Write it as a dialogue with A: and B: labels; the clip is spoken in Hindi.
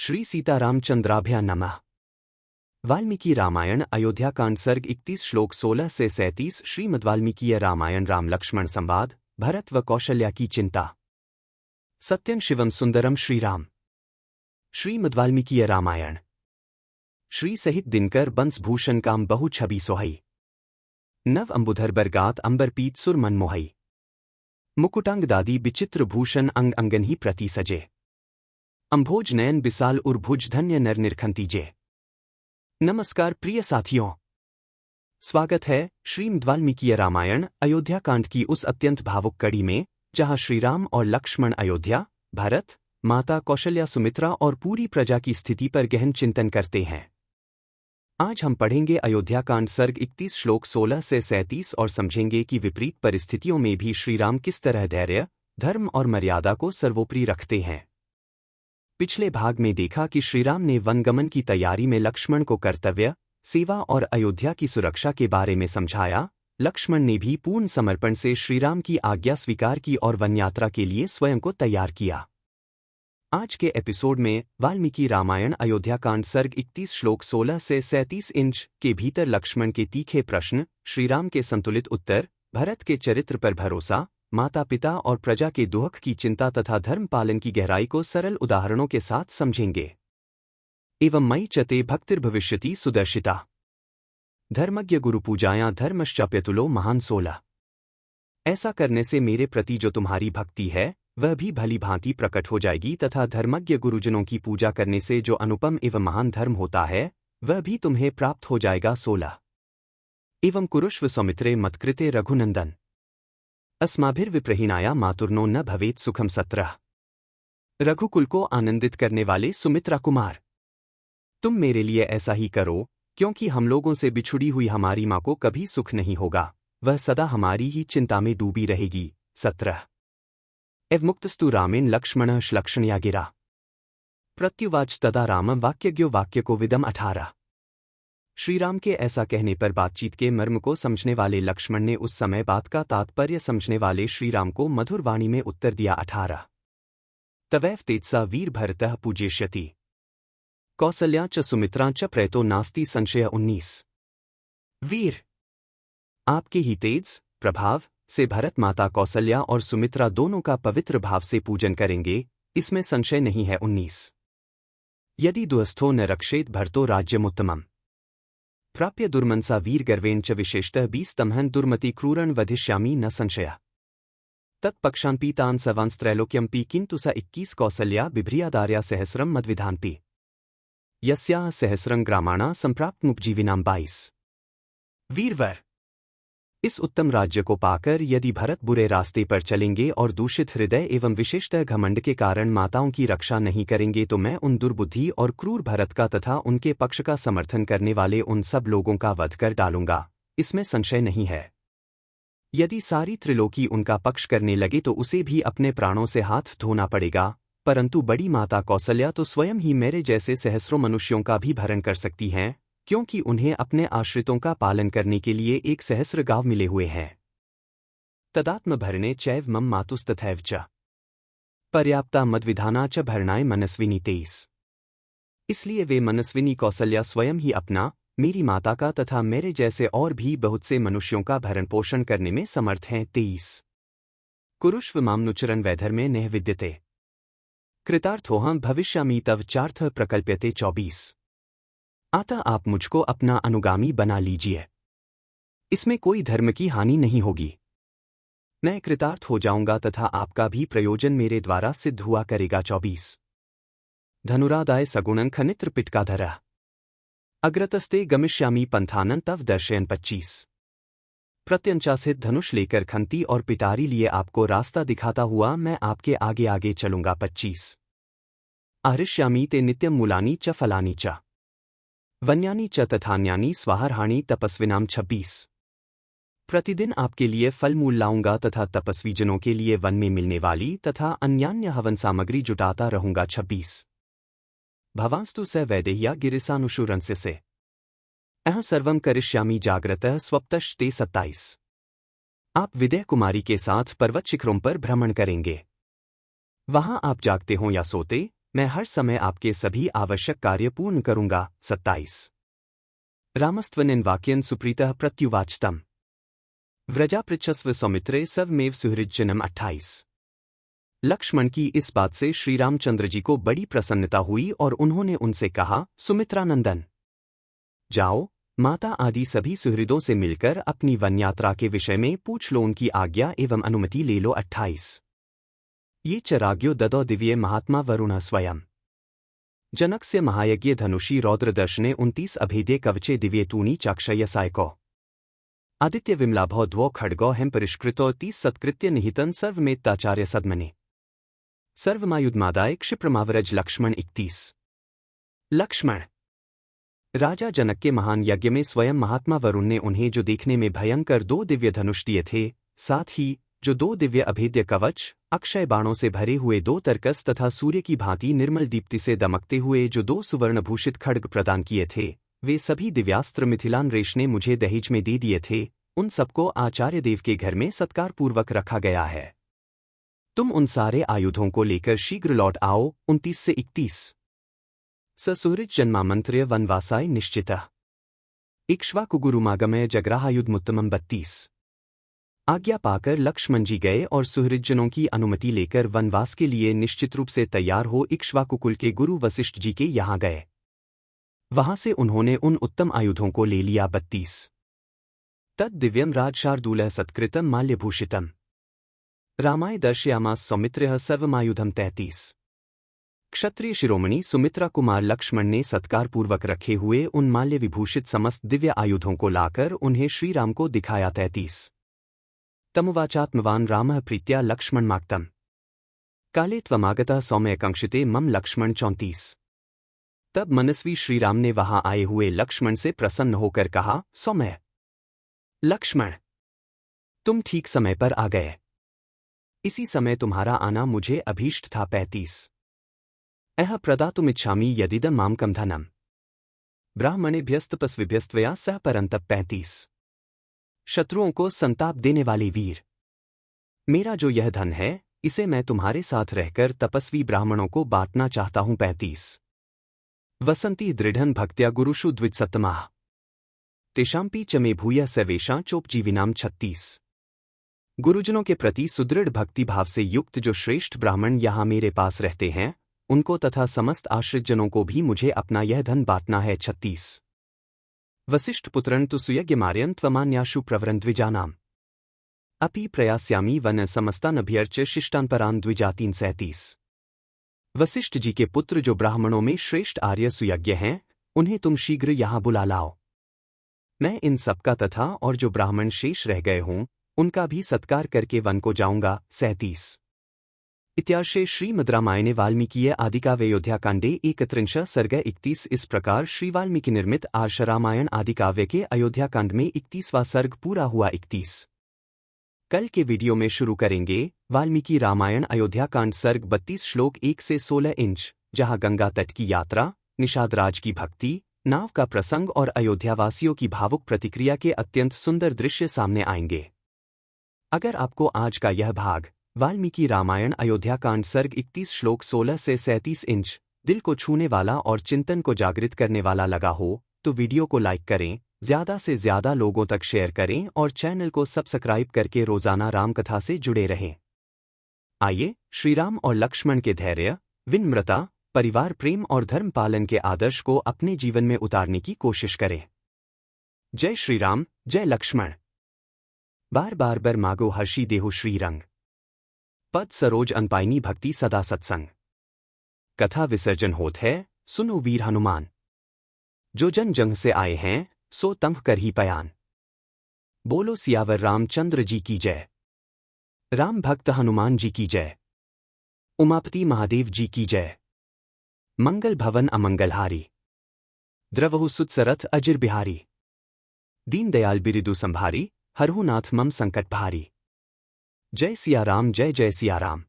A: श्री सीतारामचंद्राभ्या नमः। वाल्मीकि रामायण अयोध्या कांड सर्ग 31 श्लोक 16 से 37। श्रीमद् वाल्मीकि रामायण राम लक्ष्मण संवाद, भरत व कौशल्या की चिंता। सत्यं शिवम सुंदरम श्रीराम। श्रीमद् वाल्मीकि रामायण। श्री सहित दिनकर बंस भूषण काम बहु छवि सोहई। नव अंबुधर बरगात अंबर पीत सुर मन मोहई। मुकुटांग दादी विचित्र भूषण अंग अंगन ही प्रति सजे। अंभोज नयन बिसाल उर्भुज धन्य नर निरखंतीजे। नमस्कार प्रिय साथियों, स्वागत है श्रीमद् वाल्मीकि रामायण अयोध्या कांड की उस अत्यंत भावुक कड़ी में जहां श्रीराम और लक्ष्मण अयोध्या, भरत, माता कौशल्या, सुमित्रा और पूरी प्रजा की स्थिति पर गहन चिंतन करते हैं। आज हम पढ़ेंगे अयोध्या कांड सर्ग 31 श्लोक 16 से 37 और समझेंगे कि विपरीत परिस्थितियों में भी श्रीराम किस तरह धैर्य, धर्म और मर्यादा को सर्वोपरि रखते हैं। पिछले भाग में देखा कि श्रीराम ने वनगमन की तैयारी में लक्ष्मण को कर्तव्य, सेवा और अयोध्या की सुरक्षा के बारे में समझाया। लक्ष्मण ने भी पूर्ण समर्पण से श्रीराम की आज्ञा स्वीकार की और वन यात्रा के लिए स्वयं को तैयार किया। आज के एपिसोड में वाल्मीकि रामायण अयोध्या कांड सर्ग 31 श्लोक 16 से 37 इंच के भीतर लक्ष्मण के तीखे प्रश्न, श्रीराम के संतुलित उत्तर, भरत के चरित्र पर भरोसा, माता पिता और प्रजा के दुख की चिंता तथा धर्म पालन की गहराई को सरल उदाहरणों के साथ समझेंगे। एवं मयि चते भक्तिर्भविष्यति सुदर्शिता। धर्मज्ञ गुरु पूजायां धर्मश्चाप्यतुलो महान 16। ऐसा करने से मेरे प्रति जो तुम्हारी भक्ति है वह भी भली भांति प्रकट हो जाएगी तथा धर्मज्ञ गुरुजनों की पूजा करने से जो अनुपम एवं महान धर्म होता है वह भी तुम्हें प्राप्त हो जाएगा। 16। एवं कुरुष्व सौमित्रे मत्कृते रघुनंदन। अस्माभिर्विप्रहीणाया मातुर्नो न भवेत् सुखम 17। रघुकुल को आनंदित करने वाले सुमित्रा कुमार, तुम मेरे लिए ऐसा ही करो, क्योंकि हम लोगों से बिछुड़ी हुई हमारी माँ को कभी सुख नहीं होगा, वह सदा हमारी ही चिंता में डूबी रहेगी। 17। एव मुक्तस्तु रामेण लक्ष्मणः श्लक्षणया गिरा। प्रत्युवाच तदा राम वाक्यज्ञो वाक्य को विदम 18। श्रीराम के ऐसा कहने पर बातचीत के मर्म को समझने वाले लक्ष्मण ने उस समय बात का तात्पर्य समझने वाले श्रीराम को मधुर वाणी में उत्तर दिया। 18। तवैव तेजसा वीर भरतः पूज्यष्यति। कौसल्या च सुमित्रा च प्रयतो नास्ति संशय। 19। वीर, आपके ही तेज, प्रभाव से भरत माता कौसल्या और सुमित्रा दोनों का पवित्र भाव से पूजन करेंगे, इसमें संशय नहीं है। 19। यदि दुअस्थो न रक्षेत भरतो राज्यमुत्तमम्। प्राप्य दुर्मनसा वीर गर्वेण च विशेषतः 20 तमहन दुर्मति क्रूरन वधिष्यामि न संशय। तत्पक्षान्पीतान् सर्वांस्त्रैलोक्यम्पि किन्तु स 21 कौसल्या बिभ्रियादार्या सहस्रम मद्विधान्पि। यस्याः सहस्रं ग्रामाणा संप्राप्तमुपजीविनां 22। वीरवर, इस उत्तम राज्य को पाकर यदि भरत बुरे रास्ते पर चलेंगे और दूषित हृदय एवं विशेषतः घमंड के कारण माताओं की रक्षा नहीं करेंगे तो मैं उन दुर्बुद्धि और क्रूर भरत का तथा उनके पक्ष का समर्थन करने वाले उन सब लोगों का वध कर डालूंगा, इसमें संशय नहीं है। यदि सारी त्रिलोकी उनका पक्ष करने लगे तो उसे भी अपने प्राणों से हाथ धोना पड़ेगा, परंतु बड़ी माता कौशल्या तो स्वयं ही मेरे जैसे सहस्रों मनुष्यों का भी भरण कर सकती हैं, क्योंकि उन्हें अपने आश्रितों का पालन करने के लिए 1 सहस्र गांव मिले हुए हैं। तदात्म भरणे चैव मम मातुस्तथैव च पर्याप्ता मद्विधाना च भरणाय मनस्विनी 23। इसलिए वे मनस्विनी कौशल्या स्वयं ही अपना, मेरी माता का तथा मेरे जैसे और भी बहुत से मनुष्यों का भरण पोषण करने में समर्थ हैं। 23। कुरुष्व मामनुचरन् वैधर्मे नह विद्यते कृतार्थोऽहं भविष्यामि तव चार्थ प्रकल्प्यते। 24। अतः आप मुझको अपना अनुगामी बना लीजिए, इसमें कोई धर्म की हानि नहीं होगी। मैं कृतार्थ हो जाऊंगा तथा आपका भी प्रयोजन मेरे द्वारा सिद्ध हुआ करेगा। 24। धनुरादाय सगुणं खनित्र पिटकाधरः अग्रतस्ते गमिष्यामि पंथानन तव दर्शयन। 25। प्रत्यंचासित धनुष लेकर खंती और पिटारी लिए आपको रास्ता दिखाता हुआ मैं आपके आगे आगे चलूंगा। 25। आहृष्यामि ते नित्यं मूलानि च फलानि च वन्यानि च तथान्यानि स्वाहार्हाणि तपस्विनाम। 26। प्रतिदिन आपके लिए फल मूल लाऊंगा तथा तपस्वी जनों के लिए वन में मिलने वाली तथा अन्यान्य हवन सामग्री जुटाता रहूंगा। 26। भवांस्तु स वैदेह्या गिरिसानुषुरंस्य से अह सर्वं करिष्यामि जाग्रतः स्वप्तश्ते। 27। आप विदेह कुमारी के साथ पर्वत शिखरों पर भ्रमण करेंगे। वहां आप जागते हों या सोते, मैं हर समय आपके सभी आवश्यक कार्य पूर्ण करूंगा। 27 रामस्त्वनिन वाक्यन सुप्रीतः प्रत्युवाचतम व्रजा पृच्छस्व सौमित्रे स्वमेव सुहृज्जनम। 28 लक्ष्मण की इस बात से श्री रामचंद्र जी को बड़ी प्रसन्नता हुई और उन्होंने उनसे कहा, सुमित्रानंदन, जाओ, माता आदि सभी सुहृदों से मिलकर अपनी वन यात्रा के विषय में पूछ लो, उनकी आज्ञा एवं अनुमति ले लो। 28 ये चराग्यो ददो दिव्य महात्मा वरुण स्वयं जनकस्य महायज्ञ धनुषी रौद्रदर्शने 29 अभेद्य कवचे दिव्ये तूणी चाक्षय सायको आदित्य विमलाभो द्वो खड्गो हेम परिष्कृतो 30 सत्कृत्य निहितन सर्वमेत्ताचार्य सद्मने सर्वमायुधमादाय क्षिप्रमावरज। लक्ष्मण। 31 लक्ष्मण राजा जनक के महान यज्ञ में स्वयं महात्मा वरुण ने उन्हें जो देखने में भयंकर 2 दिव्य धनुष दिए थे, साथ ही जो 2 दिव्य अभेद्य कवच, अक्षय बाणों से भरे हुए 2 तरकस तथा सूर्य की भांति निर्मल दीप्ति से दमकते हुए जो 2 सुवर्णभूषित खड्ग प्रदान किए थे, वे सभी दिव्यास्त्र मिथिलानरेश ने मुझे दहेज में दे दिए थे। उन सबको आचार्य देव के घर में सत्कारपूर्वक रखा गया है। तुम उन सारे आयुधों को लेकर शीघ्र लौट आओ। 29 से 31 ससुहृद जन्मामंत्र्य वनवासाय निश्चितः इक्ष्वाकुगुरुमागमय जग्राहायुधमुत्तमम्। 32 आज्ञा पाकर लक्ष्मण जी गए और सुहृदजनों की अनुमति लेकर वनवास के लिए निश्चित रूप से तैयार हो इक्ष्वाकुकुल के गुरु वशिष्ठ जी के यहाँ गए। वहां से उन्होंने उन उत्तम आयुधों को ले लिया। 32 तद दिव्यम राजशार्दूलः सत्कृतम माल्यभूषितम रामाय दर्शयामास सौमित्र्यः सर्वमायुधम। 33 क्षत्रिय शिरोमणि सुमित्रा कुमार लक्ष्मण ने सत्कारपूर्वक रखे हुए उन माल्य विभूषित समस्त दिव्य आयुधों को लाकर उन्हें श्रीराम को दिखाया। 33 तमुवाचात्मवान रामः प्रीत्या लक्ष्मणमाक्तम् काले त्वमागतः सौम्यकांक्षिते मम लक्ष्मण। 34 तब मनस्वी श्रीराम ने वहां आए हुए लक्ष्मण से प्रसन्न होकर कहा, सौम्य लक्ष्मण, तुम ठीक समय पर आ गए। इसी समय तुम्हारा आना मुझे अभीष्ट था। 35 अह प्रदातुमिच्छामि यदिदं मामकं धनम् ब्राह्मणेभ्यस्तपस्विभ्यस्त्वया सह परन्तप। 35 शत्रुओं को संताप देने वाले वीर, मेरा जो यह धन है, इसे मैं तुम्हारे साथ रहकर तपस्वी ब्राह्मणों को बांटना चाहता हूं। 35 वसंती दृढ़न भक्त्या गुरुषु द्विजसत्तमाः तेषांपि च मे भूयः सर्वेषां चोपजीविनाम्। 36 गुरुजनों के प्रति सुदृढ़ भक्ति भाव से युक्त जो श्रेष्ठ ब्राह्मण यहाँ मेरे पास रहते हैं, उनको तथा समस्त आश्रितजनों को भी मुझे अपना यह धन बांटना है। 36 वसिष्ठ पुत्रन तु सुयज्ञमार्यं त्वमान्याशु प्रवरन् द्विजानाम् अपि प्रयास्यामि वन समस्तानभ्यर्च्य शिष्टान् द्विजातीन्। 37 वसिष्ठ जी के पुत्र जो ब्राह्मणों में श्रेष्ठ आर्य सुयज्ञ हैं, उन्हें तुम शीघ्र यहाँ बुला लाओ। मैं इन सबका तथा और जो ब्राह्मण शेष रह गए हों, उनका भी सत्कार करके वन को जाऊंगा। 37 इत्यार्षे श्रीमद् रामायणे वाल्मीकीय आदिकाव्ये अयोध्याकांडे 31 सर्ग 31। इस प्रकार श्री वाल्मीकि निर्मित आर्ष रामायण आदिकाव्य के अयोध्याकांड में 31वां सर्ग पूरा हुआ। 31 कल के वीडियो में शुरू करेंगे वाल्मीकि रामायण अयोध्याकांड सर्ग 32 श्लोक 1 से 16 इंच, जहां गंगा तट की यात्रा, निषादराज की भक्ति, नाव का प्रसंग और अयोध्यावासियों की भावुक प्रतिक्रिया के अत्यंत सुंदर दृश्य सामने आएंगे। अगर आपको आज का यह भाग वाल्मीकि रामायण अयोध्याकांड सर्ग 31 श्लोक 16 से 37 इंच दिल को छूने वाला और चिंतन को जागृत करने वाला लगा हो, तो वीडियो को लाइक करें, ज्यादा से ज्यादा लोगों तक शेयर करें और चैनल को सब्सक्राइब करके रोजाना रामकथा से जुड़े रहें। आइए श्रीराम और लक्ष्मण के धैर्य, विनम्रता, परिवार प्रेम और धर्म पालन के आदर्श को अपने जीवन में उतारने की कोशिश करें। जय श्रीराम, जय लक्ष्मण। बार बार बर मागो हर्षी देहु श्रीरंग पद सरोज अनपाइनी भक्ति सदा सत्संग। कथा विसर्जन होत है, सुनो वीर हनुमान। जो जन जंग से आए हैं, सो तंग कर ही पयान। बोलो सियावर रामचंद्र जी की जय। राम भक्त हनुमान जी की जय। उमापति महादेव जी की जय। मंगल भवन अमंगलहारी, द्रवहु सुतसरथ अजिर बिहारी। दीन दयाल बिरिदु संभारी, हरहु नाथ मम संकट भारी। जय सिया राम, जय जय सिया राम।